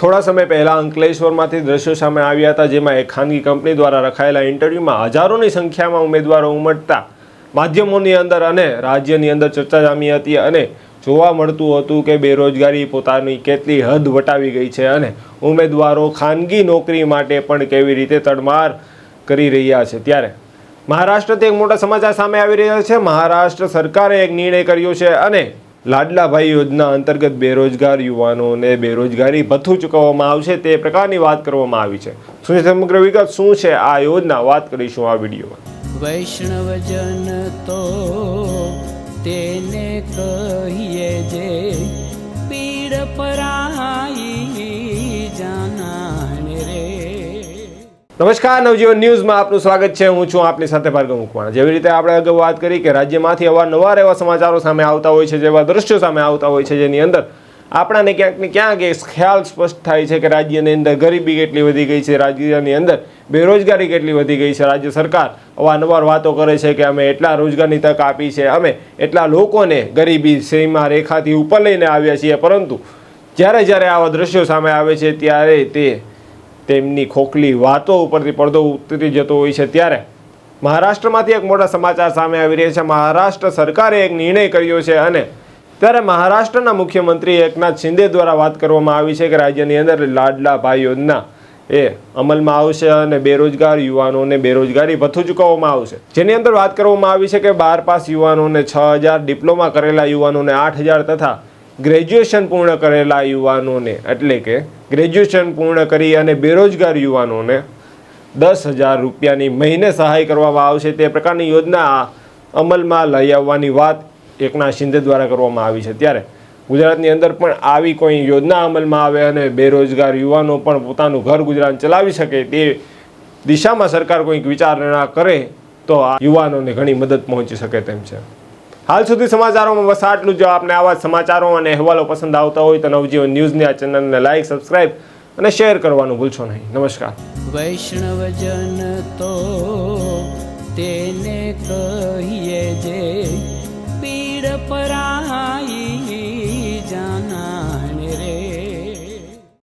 થોડા સમય પહેલાં અંકલેશ્વરમાંથી દ્રશ્યો સામે આવ્યા હતા, જેમાં એક ખાનગી કંપની દ્વારા રખાયેલા ઇન્ટરવ્યૂમાં હજારોની સંખ્યામાં ઉમેદવારો ઉમટતા માધ્યમોની અંદર અને રાજ્યની અંદર ચર્ચા જામી હતી અને જોવા મળતું હતું કે બેરોજગારી પોતાની કેટલી હદ વટાવી ગઈ છે અને ઉમેદવારો ખાનગી નોકરી માટે પણ કેવી રીતે તડમાર કરી રહ્યા છે। ત્યારે મહારાષ્ટ્રથી એક મોટા સમાચાર સામે આવી રહ્યા છે। મહારાષ્ટ્ર સરકારે એક નિર્ણય કર્યો છે અને લાડલાભાઈ યોજના અંતર્ગત બેરોજગાર યુવાનોને બેરોજગારી ભથ્થું ચૂકવવામાં આવશે તે પ્રકારની વાત કરવામાં આવી છે। શું છે સમગ્ર વિગત, શું છે આ યોજના, વાત કરીશું આ વિડીયોમાં। વૈષ્ણવજન તો તેને કહીએ જે પીડ પરાઈ જાનાને રે। નમસ્કાર, નવજીવન ન્યૂઝમાં આપનું સ્વાગત છે। હું છું આપની સાથે ભાર્ગવ મુકવાણા। જેવી રીતે આપણે અગાઉ વાત કરી કે રાજ્યમાંથી અવારનવાર એવા સમાચારો સામે આવતા હોય છે, જેવા દ્રશ્યો સામે આવતા હોય છે, જેની અંદર આપણાને ક્યાંક ને ક્યાંક એ ખ્યાલ સ્પષ્ટ થાય છે કે રાજ્યની અંદર ગરીબી કેટલી વધી ગઈ છે, રાજ્યની અંદર બેરોજગારી કેટલી વધી ગઈ છે। રાજ્ય સરકાર અવારનવાર વાતો કરે છે કે અમે એટલા રોજગારની તક આપી છે, અમે એટલા લોકોને ગરીબી સીમા રેખાથી ઉપર લઈને આવ્યા છીએ, પરંતુ જ્યારે આવા દ્રશ્યો સામે આવે છે ત્યારે તેમની ખોખલી વાતો ઉપરથી પડદો ઉતરી જતો હોય છે। ત્યારે મહારાષ્ટ્રમાંથી એક મોટા સમાચાર સામે આવી રહ્યા છે। મહારાષ્ટ્ર સરકારે એક નિર્ણય કર્યો છે અને ત્યારે મહારાષ્ટ્રના મુખ્યમંત્રી એકનાથ શિંદે દ્વારા વાત કરવામાં આવી છે કે રાજ્યની અંદર લાડલાભાઈ યોજના એ અમલમાં આવશે અને બેરોજગાર યુવાનોને બેરોજગારી ભથ્થું ચૂકવવામાં આવશે, જેની અંદર વાત કરવામાં આવી છે કે 12 પાસ યુવાનોને 6000, ડિપ્લોમા કરેલા યુવાનોને 8000 તથા ગ્રેજ્યુએશન પૂર્ણ કરેલા યુવાનોને એટલે કે ગ્રેજ્યુએશન પૂર્ણ કરી અને બેરોજગાર યુવાનોને 10,000 રૂપિયાની મહિને સહાય કરવામાં આવશે। તે પ્રકારની યોજના અમલમાં લઈ આવવાની વાત એકનાથ શિંદે દ્વારા કરવામાં આવી છે। ત્યારે ગુજરાતની અંદર પણ આવી કોઈ યોજના અમલમાં આવે અને બેરોજગાર યુવાનો પણ પોતાનું ઘર ગુજરાન ચલાવી શકે તે દિશામાં સરકાર કોઈક વિચારણા કરે તો આ યુવાનોને ઘણી મદદ પહોંચી શકે તેમ છે। હાલ સુધી સમાચારોમાં બસ આટલું। જો આપને આવા સમાચારો અને અહેવાલો પસંદ આવતા હોય તો નવજીવન ન્યૂઝની આ ચેનલને લાઈક, સબસ્ક્રાઇબ અને શેર કરવાનું ભૂલશો નહીં। નમસ્કાર। વૈષ્ણવજન તો તેને કહીએ જે પીડ પરાઈ